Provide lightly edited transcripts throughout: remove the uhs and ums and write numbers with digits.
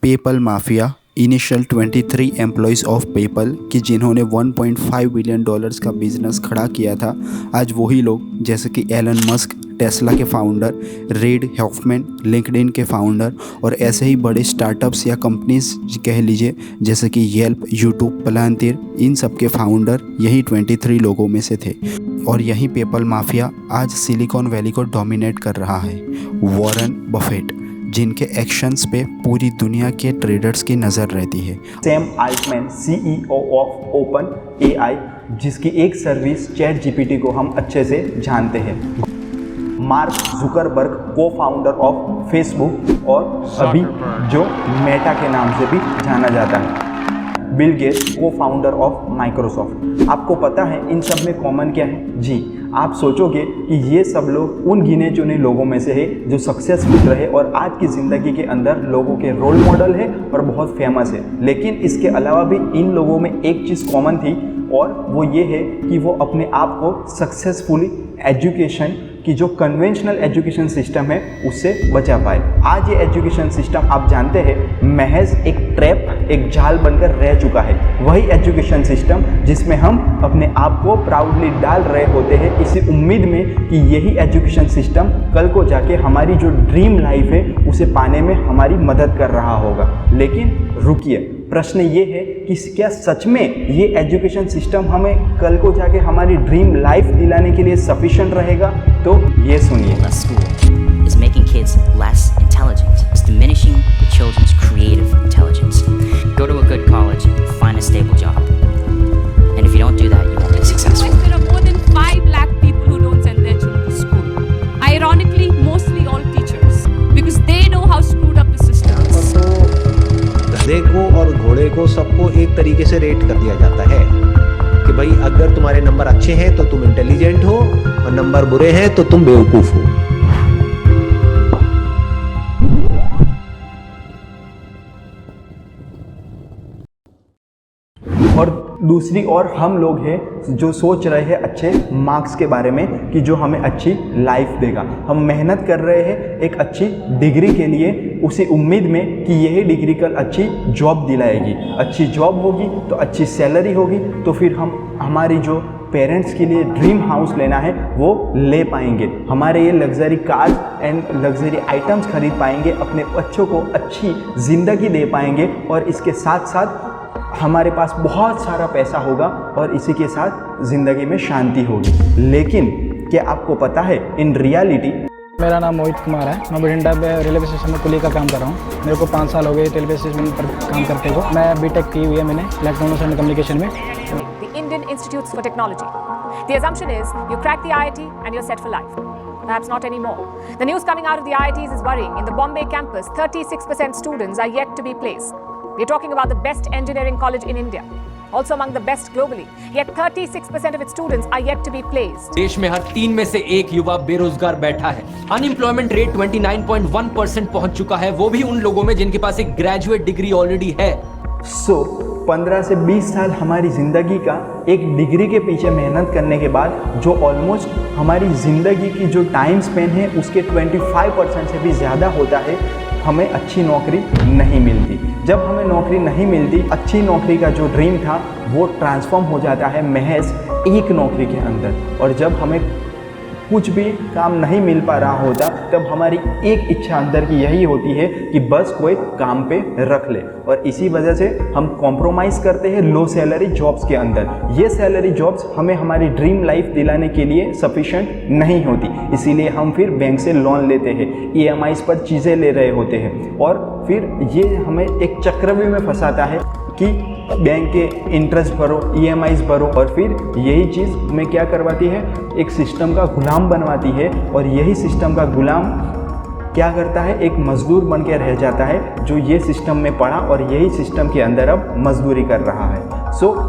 PayPal mafia initial 23 employees of PayPal कि जिन्होंने 1.5 billion dollars का बिजनेस खड़ा किया था, आज वही लोग जैसे कि एलन मस्क टेस्ला के फाउंडर, रेड हॉफमैन लिंक्डइन के फाउंडर और ऐसे ही बड़े स्टार्टअप्स या कंपनीज कह लीजिए जैसे कि येल्प, यूट्यूब, पलांतिर, इन सब के फाउंडर यही 23 लोगों में से थे। और यही पेपल माफिया आज सिलिकॉन वैली को डोमिनेट कर रहा है। वॉरेन बफेट जिनके एक्शंस पे पूरी दुनिया के ट्रेडर्स की नज़र रहती है। Sam Altman CEO of open AI जिसकी एक सर्विस चैट GPT को हम अच्छे से जानते हैं। मार्क जुकरबर्ग को फाउंडर ऑफ फेसबुक और अभी जो मेटा के नाम से भी जाना जाता है। बिल गेट्स को फाउंडर ऑफ माइक्रोसॉफ्ट। आपको पता है इन सब में कॉमन क्या है? जी, आप सोचोगे कि ये सब लोग उन गिने चुने लोगों में से है जो सक्सेसफुल रहे और आज की ज़िंदगी के अंदर लोगों के रोल मॉडल है और बहुत फेमस है। लेकिन इसके अलावा भी इन लोगों में एक चीज़ कॉमन थी और वो ये है कि वो अपने आप को सक्सेसफुली एजुकेशन कि जो कन्वेंशनल एजुकेशन सिस्टम है उससे बचा पाए। आज ये एजुकेशन सिस्टम आप जानते हैं महज एक ट्रैप, एक जाल बनकर रह चुका है। वही एजुकेशन सिस्टम जिसमें हम अपने आप को प्राउडली डाल रहे होते हैं इसी उम्मीद में कि यही एजुकेशन सिस्टम कल को जाके हमारी जो ड्रीम लाइफ है उसे पाने में हमारी मदद कर रहा होगा। लेकिन रुकिए, प्रश्न ये है कि क्या सच में ये एजुकेशन सिस्टम हमें कल को जाके हमारी ड्रीम लाइफ दिलाने के लिए सफिशिएंट रहेगा? तो ये सुनिए। School is making kids less intelligent. It's diminishing the children's creative intelligence. Go to a good college, find a stable job. And if you don't do that, you won't be successful. There are more than 5 lakh people who don't send their children to school. Ironically, mostly all teachers. Because they know how screwed up the system is. गधे को और घोड़े को सबको एक तरीके से rate कर दिया जाता है कि भाई अगर तुम्हारे नंबर अच्छे हैं तो तुम इंटेलिजेंट हो और नंबर बुरे हैं तो तुम बेवकूफ हो। और दूसरी ओर हम लोग हैं जो सोच रहे हैं अच्छे मार्क्स के बारे में कि जो हमें अच्छी लाइफ देगा। हम मेहनत कर रहे हैं एक अच्छी डिग्री के लिए उसी उम्मीद में कि यही डिग्री कल अच्छी जॉब दिलाएगी। अच्छी जॉब होगी तो अच्छी सैलरी होगी तो फिर हम हमारी जो पेरेंट्स के लिए ड्रीम हाउस लेना है वो ले पाएंगे। हमारे ये luxury cars and luxury items खरीद पाएंगे, अपने बच्चों को अच्छी ज़िंदगी दे पाएंगे और इसके साथ साथ हमारे पास बहुत सारा पैसा होगा और इसी के साथ ज़िंदगी में शांति होगी। लेकिन क्या आपको पता है इन रियलिटी? मेरा नाम मोहित कुमार है। मैं बठिंडा रेलवे स्टेशन में कुली का काम कर रहा हूँ। मेरे को 5 साल हो गए रेलवे स्टेशन पर काम करते को। मैं बीटेक की हुई है मैंने इलेक्ट्रॉनिक्स एंड कम्युनिकेशन में। The Indian Institutes for Technology. The assumption is you crack the IIT and you're set for life. Perhaps not anymore. The news coming out of the IITs is worrying. In the Bombay campus, 36% students are yet to be placed. We're talking about the best engineering college in India, also among the best globally. Yet 36% of its students are yet to be placed. देश में हर 3 में से 1 युवा बेरोजगार बैठा है। Unemployment rate 29.1% पहुंच चुका है, वो भी उन लोगों में जिनके पास एक ग्रेजुएट डिग्री ऑलरेडी है। 15 से 20 साल हमारी ज़िंदगी का एक डिग्री के पीछे मेहनत करने के बाद जो ऑलमोस्ट हमारी ज़िंदगी की जो टाइम स्पेन है उसके 25% से भी ज़्यादा होता है, हमें अच्छी नौकरी नहीं मिलती। जब हमें नौकरी नहीं मिलती, अच्छी नौकरी का जो ड्रीम था वो ट्रांसफॉर्म हो जाता है महज एक नौकरी के अंदर। और जब हमें कुछ भी काम नहीं मिल पा रहा होता तब हमारी एक इच्छा अंदर की यही होती है कि बस कोई काम पे रख ले। और इसी वजह से हम कॉम्प्रोमाइज़ करते हैं लो सैलरी जॉब्स के अंदर। ये सैलरी जॉब्स हमें हमारी ड्रीम लाइफ दिलाने के लिए सफिशेंट नहीं होती, इसीलिए हम फिर बैंक से लोन लेते हैं, EMIs पर चीज़ें ले रहे होते हैं और फिर ये हमें एक चक्रव्यूह में फंसाता है कि बैंक के इंटरेस्ट भरो, EMIs भरो और फिर यही चीज़ हमें क्या करवाती है, एक सिस्टम का गुलाम बनवाती है। और यही सिस्टम का गुलाम क्या करता है, एक मजदूर बन के रह जाता है जो ये सिस्टम में पड़ा और यही सिस्टम के अंदर अब मजदूरी कर रहा है।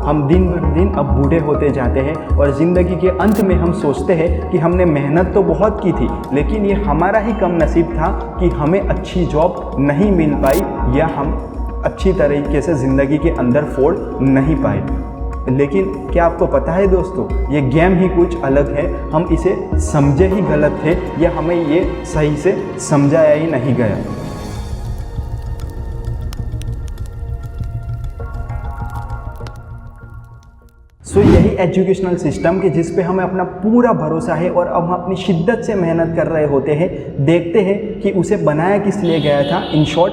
हम दिन भर दिन अब बूढ़े होते जाते हैं और ज़िंदगी के अंत में हम सोचते हैं कि हमने मेहनत तो बहुत की थी लेकिन ये हमारा ही कम नसीब था कि हमें अच्छी जॉब नहीं मिल पाई या हम अच्छी तरीके से ज़िंदगी के अंदर फोड़ नहीं पाए। लेकिन क्या आपको पता है दोस्तों, ये गेम ही कुछ अलग है। हम इसे समझे ही गलत थे या हमें ये सही से समझाया ही नहीं गया। सो यही एजुकेशनल सिस्टम कि जिस पे हमें अपना पूरा भरोसा है और अब हम अपनी शिद्दत से मेहनत कर रहे होते हैं, देखते हैं कि उसे बनाया किस लिए गया था। इन शॉर्ट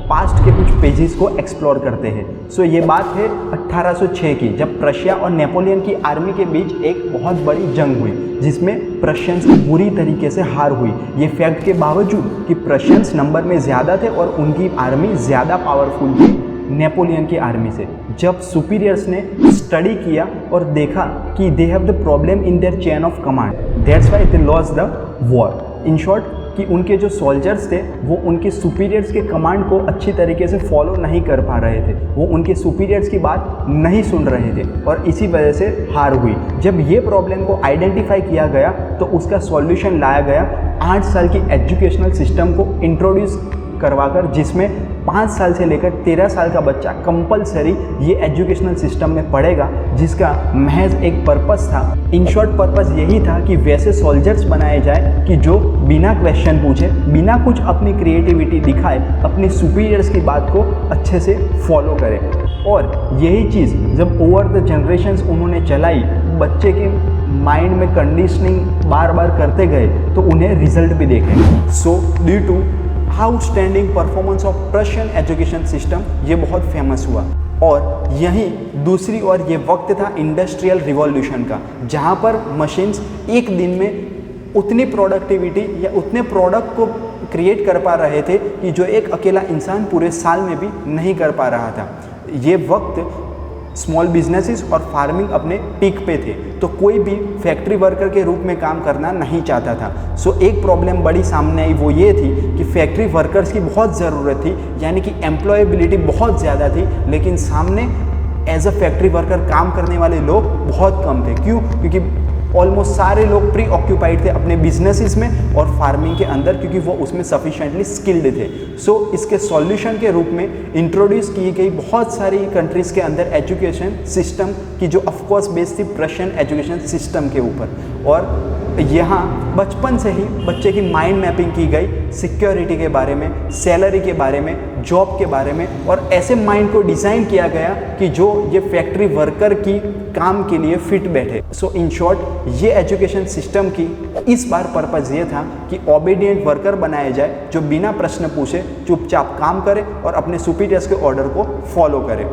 पास्ट के कुछ पेजेस को एक्सप्लोर करते हैं। सो ये बात है 1806 की, जब प्रशिया और नेपोलियन की आर्मी के बीच एक बहुत बड़ी जंग हुई जिसमें प्रशियंस की बुरी तरीके से हार हुई। ये फैक्ट के बावजूद कि प्रशियंस नंबर में ज़्यादा थे और उनकी आर्मी ज़्यादा पावरफुल थी नेपोलियन की आर्मी से। जब सुपीरियर्स ने स्टडी किया और देखा कि they have the problem in their chain of command, that's why they lost the war. In short कि उनके जो सोल्जर्स थे वो उनके सुपीरियर्स के कमांड को अच्छी तरीके से फॉलो नहीं कर पा रहे थे, वो उनके सुपीरियर्स की बात नहीं सुन रहे थे और इसी वजह से हार हुई। जब ये प्रॉब्लम को आइडेंटिफाई किया गया तो उसका सॉल्यूशन लाया गया 8 साल की एजुकेशनल सिस्टम को इंट्रोड्यूस करवाकर, जिसमें 5 साल से लेकर 13 साल का बच्चा कंपलसरी ये एजुकेशनल सिस्टम में पढ़ेगा, जिसका महज एक पर्पस था। इन शॉर्ट पर्पस यही था कि वैसे सोल्जर्स बनाए जाए कि जो बिना क्वेश्चन पूछे, बिना कुछ अपनी क्रिएटिविटी दिखाए, अपनी सुपीरियर्स की बात को अच्छे से फॉलो करे। और यही चीज़ जब ओवर द जनरेशन्स उन्होंने चलाई, बच्चे के माइंड में कंडीशनिंग बार बार करते गए तो उन्हें रिजल्ट भी देखे। So due to outstanding performance of Prussian education system ये बहुत फेमस हुआ। और यहीं दूसरी ओर ये वक्त था इंडस्ट्रियल रिवॉल्यूशन का, जहाँ पर मशीन्स एक दिन में उतनी प्रोडक्टिविटी या उतने प्रोडक्ट को क्रिएट कर पा रहे थे कि जो एक अकेला इंसान पूरे साल में भी नहीं कर पा रहा था। ये वक्त स्मॉल बिजनेसेस और फार्मिंग अपने पीक पे थे, तो कोई भी फैक्ट्री वर्कर के रूप में काम करना नहीं चाहता था। सो एक प्रॉब्लम बड़ी सामने आई, वो ये थी कि फैक्ट्री वर्कर्स की बहुत ज़रूरत थी, यानी कि एम्प्लॉयबिलिटी बहुत ज़्यादा थी, लेकिन सामने एज अ फैक्ट्री वर्कर काम करने वाले लोग बहुत कम थे। क्यों? क्योंकि ऑलमोस्ट सारे लोग प्री ऑक्यूपाइड थे अपने बिजनेसेस में और फार्मिंग के अंदर, क्योंकि वो उसमें सफिशेंटली स्किल्ड थे। सो इसके सॉल्यूशन के रूप में इंट्रोड्यूस की गई बहुत सारी कंट्रीज़ के अंदर एजुकेशन सिस्टम की, जो ऑफकोर्स बेस्ड थी प्रशियन एजुकेशन सिस्टम के ऊपर। और यहाँ बचपन से ही बच्चे की माइंड मैपिंग की गई सिक्योरिटी के बारे में, सैलरी के बारे में, जॉब के बारे में, और ऐसे माइंड को डिज़ाइन किया गया कि जो ये फैक्ट्री वर्कर की काम के लिए फिट बैठे। सो इन शॉर्ट ये एजुकेशन सिस्टम की इस बार पर्पज़ ये था कि ओबीडियंट वर्कर बनाए जाए, जो बिना प्रश्न पूछे चुपचाप काम करे और अपने सुपीरियर्स के ऑर्डर को फॉलो करे।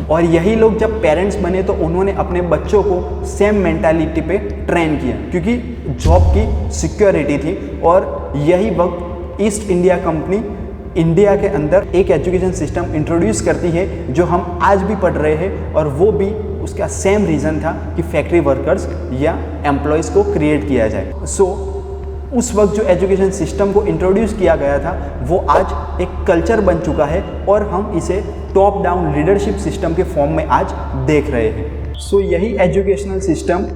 और यही लोग जब पेरेंट्स बने तो उन्होंने अपने बच्चों को सेम मेंटालिटी पे ट्रेन किया, क्योंकि जॉब की सिक्योरिटी थी। और यही वक्त ईस्ट इंडिया कंपनी इंडिया के अंदर एक एजुकेशन सिस्टम इंट्रोड्यूस करती है जो हम आज भी पढ़ रहे हैं, और वो भी उसका सेम रीज़न था कि फैक्ट्री वर्कर्स या एम्प्लॉयज़ को क्रिएट किया जाए। सो उस वक्त जो एजुकेशन सिस्टम को इंट्रोड्यूस किया गया था वो आज एक कल्चर बन चुका है और हम इसे टॉप डाउन लीडरशिप सिस्टम के फॉर्म में आज देख रहे हैं। सो यही educational system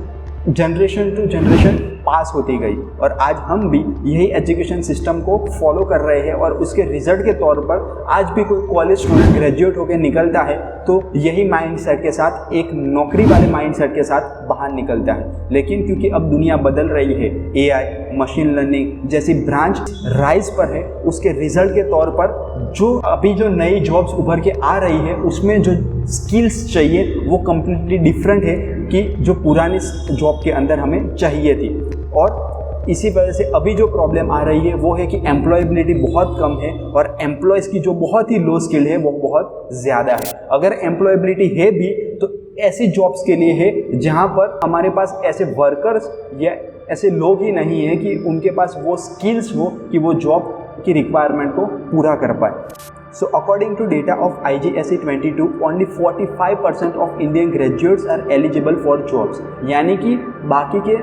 generation to generation pass होती गई और आज हम भी यही एजुकेशन सिस्टम को फॉलो कर रहे हैं। और उसके रिजल्ट के तौर पर आज भी कोई कॉलेज स्टूडेंट ग्रेजुएट होकर निकलता है तो यही माइंडसेट के साथ, एक नौकरी वाले माइंडसेट के साथ बाहर निकलता है। लेकिन क्योंकि अब दुनिया बदल रही है, एआई, मशीन लर्निंग जैसी ब्रांच राइज पर है, उसके रिजल्ट के तौर पर जो अभी जो नई जॉब्स उभर के आ रही है उसमें जो स्किल्स चाहिए वो कम्प्लीटली डिफरेंट है कि जो पुरानी जॉब के अंदर हमें चाहिए थी। और इसी वजह से अभी जो प्रॉब्लम आ रही है वो है कि एम्प्लॉयबिलिटी बहुत कम है और एम्प्लॉयज़ की जो बहुत ही लो स्किल है वो बहुत ज़्यादा है। अगर एम्प्लॉयबिलिटी है भी तो ऐसी जॉब्स के लिए है जहाँ पर हमारे पास ऐसे वर्कर्स या ऐसे लोग ही नहीं हैं कि उनके पास वो स्किल्स हो कि वो जॉब की रिक्वायरमेंट को पूरा कर पाए। So according to data of IGSE 22, only 45% of Indian graduates are eligible for jobs। यानी कि बाकी के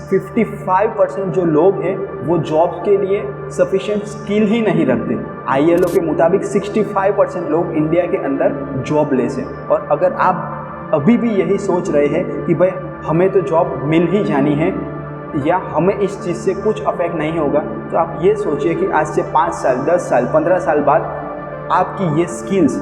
55% जो लोग हैं वो जॉब के लिए सफिशिएंट स्किल ही नहीं रखते। ILO के मुताबिक 65% लोग इंडिया के अंदर जॉबलेस हैं। और अगर आप अभी भी यही सोच रहे हैं कि भाई हमें तो जॉब मिल ही जानी है या हमें इस चीज़ से कुछ अफेक्ट नहीं होगा, तो आप ये सोचिए कि आज से 5 साल, 10 साल, 15 साल बाद आपकी ये स्किल्स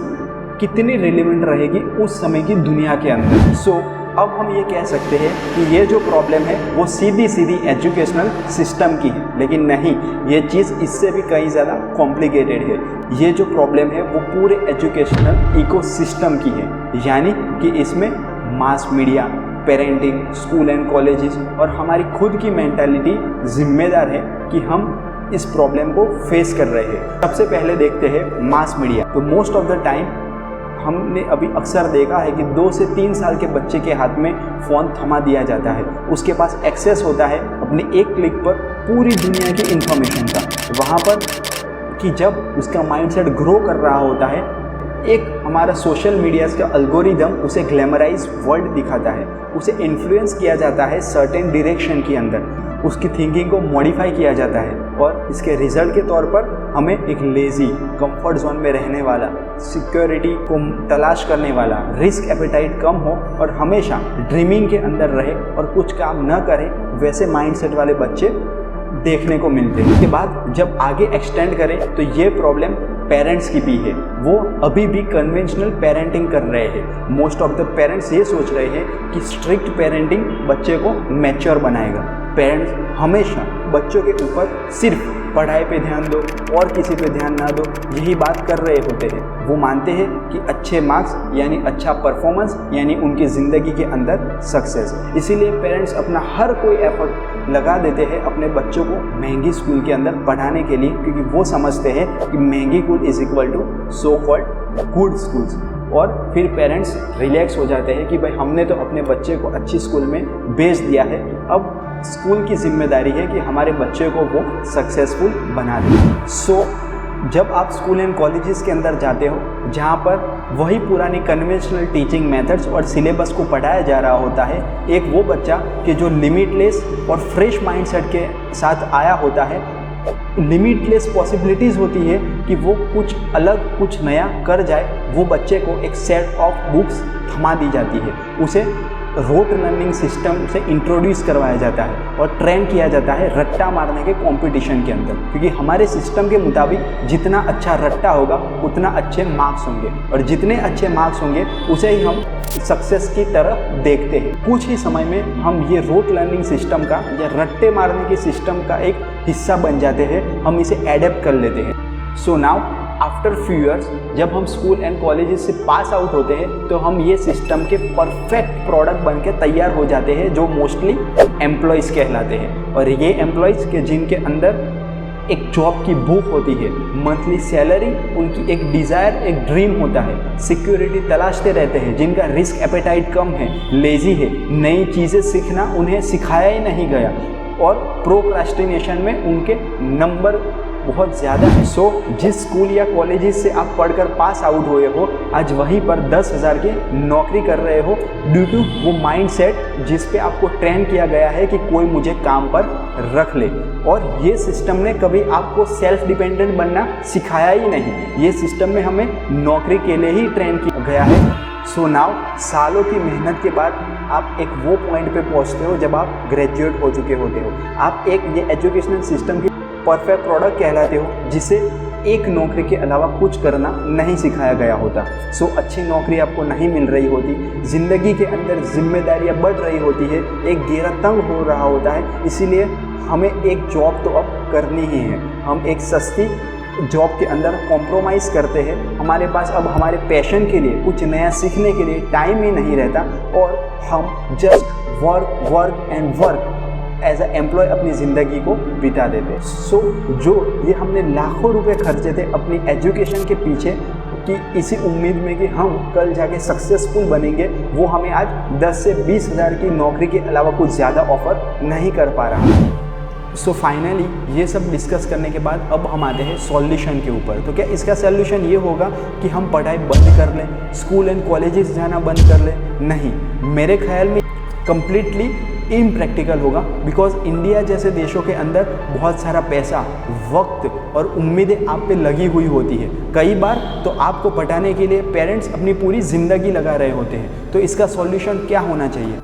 कितनी रिलेवेंट रहेगी उस समय की दुनिया के अंदर। सो अब हम ये कह सकते हैं कि ये जो प्रॉब्लम है वो सीधी एजुकेशनल सिस्टम की है, लेकिन नहीं, ये चीज़ इससे भी कहीं ज़्यादा कॉम्प्लिकेटेड है। ये जो प्रॉब्लम है वो पूरे एजुकेशनल इकोसिस्टम की है, यानी कि इसमें mass media, parenting, school and colleges और हमारी खुद की मेंटालिटी जिम्मेदार है कि हम इस प्रॉब्लम को फेस कर रहे हैं। सबसे पहले देखते हैं मास मीडिया। तो मोस्ट ऑफ द टाइम हमने अभी अक्सर देखा है कि 2 से 3 साल के बच्चे के हाथ में फ़ोन थमा दिया जाता है। उसके पास एक्सेस होता है अपने एक क्लिक पर पूरी दुनिया की इन्फॉर्मेशन का। वहाँ पर कि जब उसका माइंडसेट ग्रो कर रहा होता है, एक हमारा सोशल मीडिया का एल्गोरिदम उसे ग्लैमराइज वर्ल्ड दिखाता है, उसे इन्फ्लुएंस किया जाता है सर्टेन डायरेक्शन के अंदर, उसकी थिंकिंग को मॉडिफाई किया जाता है और इसके रिजल्ट के तौर पर हमें एक लेज़ी, कंफर्ट जोन में रहने वाला, सिक्योरिटी को तलाश करने वाला, रिस्क एपेटाइट कम हो और हमेशा ड्रीमिंग के अंदर रहे और कुछ काम न करे, वैसे माइंडसेट वाले बच्चे देखने को मिलते हैं। उसके बाद जब आगे एक्सटेंड करें तो ये प्रॉब्लम पेरेंट्स की भी है। वो अभी भी कन्वेंशनल पेरेंटिंग कर रहे हैं। मोस्ट ऑफ द पेरेंट्स ये सोच रहे हैं कि स्ट्रिक्ट पेरेंटिंग बच्चे को मैच्योर बनाएगा। पेरेंट्स हमेशा बच्चों के ऊपर सिर्फ पढ़ाई पे ध्यान दो और किसी पे ध्यान ना दो, यही बात कर रहे होते हैं। वो मानते हैं कि अच्छे मार्क्स यानी अच्छा परफॉर्मेंस यानी उनकी ज़िंदगी के अंदर सक्सेस। इसीलिए पेरेंट्स अपना हर कोई एफर्ट लगा देते हैं अपने बच्चों को महंगी स्कूल के अंदर पढ़ाने के लिए, क्योंकि वो समझते हैं कि महंगी school is equal to so called good schools. और फिर पेरेंट्स रिलैक्स हो जाते हैं कि भाई हमने तो अपने बच्चे को अच्छी स्कूल में भेज दिया है, अब स्कूल की जिम्मेदारी है कि हमारे बच्चे को वो सक्सेसफुल बना दे। सो जब आप स्कूल एंड कॉलेजेस के अंदर जाते हो जहाँ पर वही पुरानी कन्वेंशनल टीचिंग मेथड्स और सिलेबस को पढ़ाया जा रहा होता है, एक वो बच्चा कि जो लिमिटलेस और फ्रेश माइंडसेट के साथ आया होता है, लिमिटलेस पॉसिबिलिटीज़ होती है कि वो कुछ अलग कुछ नया कर जाए, वो बच्चे को एक सेट ऑफ बुक्स थमा दी जाती है, उसे रोट लर्निंग सिस्टम से इंट्रोड्यूस करवाया जाता है और ट्रेन किया जाता है रट्टा मारने के कंपटीशन के अंदर, क्योंकि हमारे सिस्टम के मुताबिक जितना अच्छा रट्टा होगा उतना अच्छे मार्क्स होंगे और जितने अच्छे मार्क्स होंगे उसे ही हम सक्सेस की तरफ देखते हैं। कुछ ही समय में हम ये रोट लर्निंग सिस्टम का या रट्टे मारने के सिस्टम का एक हिस्सा बन जाते हैं, हम इसे एडेप्ट कर लेते हैं। So now after few years जब हम स्कूल एंड कॉलेजेस से पास आउट होते हैं तो हम ये सिस्टम के परफेक्ट प्रोडक्ट बन के तैयार हो जाते हैं, जो मोस्टली एम्प्लॉयज़ कहलाते हैं। और ये एम्प्लॉयज़ के जिनके अंदर एक जॉब की भूख होती है, मंथली सैलरी उनकी एक डिज़ायर, एक ड्रीम होता है, सिक्योरिटी तलाशते रहते हैं, जिनका रिस्क एपेटाइट कम है, लेज़ी है, नई चीज़ें सीखना उन्हें सिखाया ही नहीं गया और प्रोक्रास्टिनेशन में उनके नंबर बहुत ज़्यादा है। सो जिस स्कूल या कॉलेजेस से आप पढ़कर पास आउट हुए हो, आज वहीं पर 10,000 की नौकरी कर रहे हो ड्यू टू वो माइंडसेट जिस पे आपको ट्रेन किया गया है कि कोई मुझे काम पर रख ले। और ये सिस्टम ने कभी आपको सेल्फ डिपेंडेंट बनना सिखाया ही नहीं, ये सिस्टम में हमें नौकरी के लिए ही ट्रेन किया गया है। सो नाउ सालों की मेहनत के बाद आप एक वो पॉइंट पे पहुंचते हो जब आप ग्रेजुएट हो चुके होते हो। आप एक ये एजुकेशनल सिस्टम की परफेक्ट प्रोडक्ट कहलाते हो, जिसे एक नौकरी के अलावा कुछ करना नहीं सिखाया गया होता। सो अच्छी नौकरी आपको नहीं मिल रही होती, ज़िंदगी के अंदर जिम्मेदारियां बढ़ रही होती है, एक घेरा तंग हो रहा होता है, इसीलिए हमें एक जॉब तो अब करनी ही है। हम एक सस्ती जॉब के अंदर कॉम्प्रोमाइज़ करते हैं, हमारे पास अब हमारे पैशन के लिए, कुछ नया सीखने के लिए टाइम ही नहीं रहता और हम just work work and work as a employ अपनी ज़िंदगी को बिता देते। सो जो ये हमने लाखों रुपए खर्चे थे अपनी एजुकेशन के पीछे कि इसी उम्मीद में कि हम कल जाके सक्सेसफुल बनेंगे, वो हमें आज 10 से 20,000 की नौकरी के अलावा कुछ ज़्यादा ऑफर नहीं कर पा रहा। सो फाइनली ये सब डिस्कस करने के बाद अब हम आते हैं सॉल्यूशन के ऊपर। तो क्या इसका सॉल्यूशन ये होगा कि हम पढ़ाई बंद कर लें, स्कूल एंड कॉलेजेस जाना बंद कर लें? नहीं, मेरे ख्याल में कम्प्लीटली इम्प्रैक्टिकल होगा, बिकॉज इंडिया जैसे देशों के अंदर बहुत सारा पैसा, वक्त और उम्मीदें आप पे लगी हुई होती है। कई बार तो आपको पढ़ाने के लिए पेरेंट्स अपनी पूरी ज़िंदगी लगा रहे होते हैं। तो इसका सॉल्यूशन क्या होना चाहिए?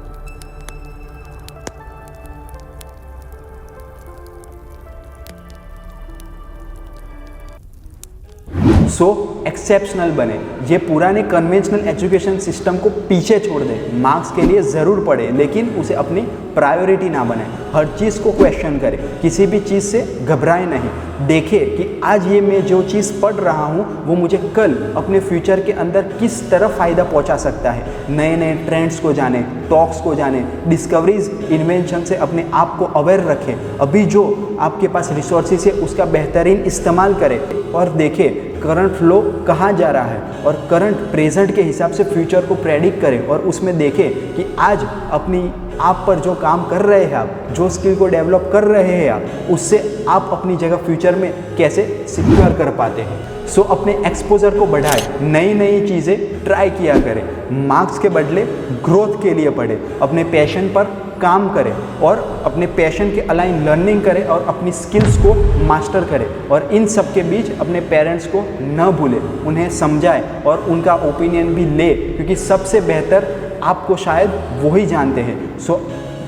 सो एक्सेप्शनल बने, ये पुराने कन्वेंशनल एजुकेशन सिस्टम को पीछे छोड़ दें। मार्क्स के लिए ज़रूर पढ़े, लेकिन उसे अपनी प्रायोरिटी ना बनाए। हर चीज़ को क्वेश्चन करें, किसी भी चीज़ से घबराए नहीं। देखें कि आज ये मैं जो चीज़ पढ़ रहा हूँ वो मुझे कल अपने फ्यूचर के अंदर किस तरह फ़ायदा पहुँचा सकता है। नए नए ट्रेंड्स को जाने, टॉक्स को जाने, डिस्कवरीज, इन्वेंशन से अपने आप को अवेयर रखें, अभी जो आपके पास रिसोर्सेज है उसका बेहतरीन इस्तेमाल करें और देखें करंट फ्लो कहाँ जा रहा है और करंट प्रेजेंट के हिसाब से फ्यूचर को प्रेडिक्ट करें और उसमें देखें कि आज अपनी आप पर जो काम कर रहे हैं आप, जो स्किल को डेवलप कर रहे हैं आप, उससे आप अपनी जगह फ्यूचर में कैसे सिक्योर कर पाते हैं। सो अपने एक्सपोजर को बढ़ाएं, नई नई चीज़ें ट्राई किया करें, मार्क्स के बदले ग्रोथ के लिए पढ़ें, अपने पैशन पर काम करें और अपने पैशन के अलाइन लर्निंग करें और अपनी स्किल्स को मास्टर करें और इन सब के बीच अपने पेरेंट्स को न भूलें, उन्हें समझाएं और उनका ओपिनियन भी ले, क्योंकि सबसे बेहतर आपको शायद वही जानते हैं। सो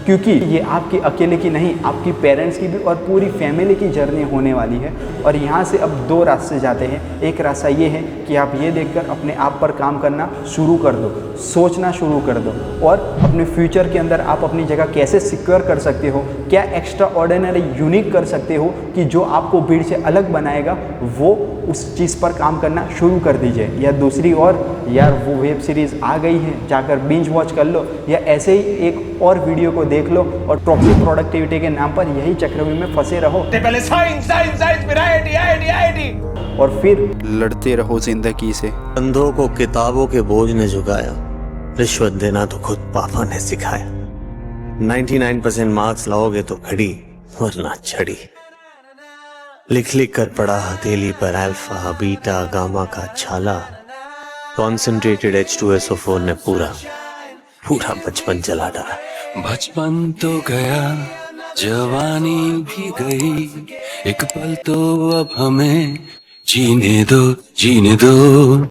क्योंकि ये आपकी अकेले की नहीं, आपकी पेरेंट्स की भी और पूरी फैमिली की जर्नी होने वाली है। और यहाँ से अब दो रास्ते जाते हैं। एक रास्ता ये है कि आप ये देखकर अपने आप पर काम करना शुरू कर दो, सोचना शुरू कर दो और अपने फ्यूचर के अंदर आप अपनी जगह कैसे सिक्योर कर सकते हो, क्या एक्स्ट्रा ऑर्डिनरी यूनिक कर सकते हो कि जो आपको भीड़ से अलग बनाएगा, वो उस चीज़ पर काम करना शुरू कर दीजिए। या दूसरी और यार वो वेब सीरीज़ आ गई है, जाकर बिंज वॉच कर लो या ऐसे ही एक और वीडियो को देख लो और टॉक्सिक प्रोडक्टिविटी के नाम पर यही चक्रव्यूह में फंसे रहो। पहले साइंस साइंस साइंस फिर आईआईटी और फिर लड़ते रहो जिंदगी से। अंधों को किताबों के बोझ ने झुकाया, रिश्वत देना तो खुद पापा ने सिखाया। 99% मार्क्स लाओगे तो घड़ी वरना छड़ी। लिख लिख कर पढ़ा हथेली पर अल्फा बीटा गामा का छाला। कॉन्सेंट्रेटेड H2SO4 ने पूरा बचपन जला डाला। बचपन तो गया, जवानी भी गई, एक पल तो अब हमें जीने दो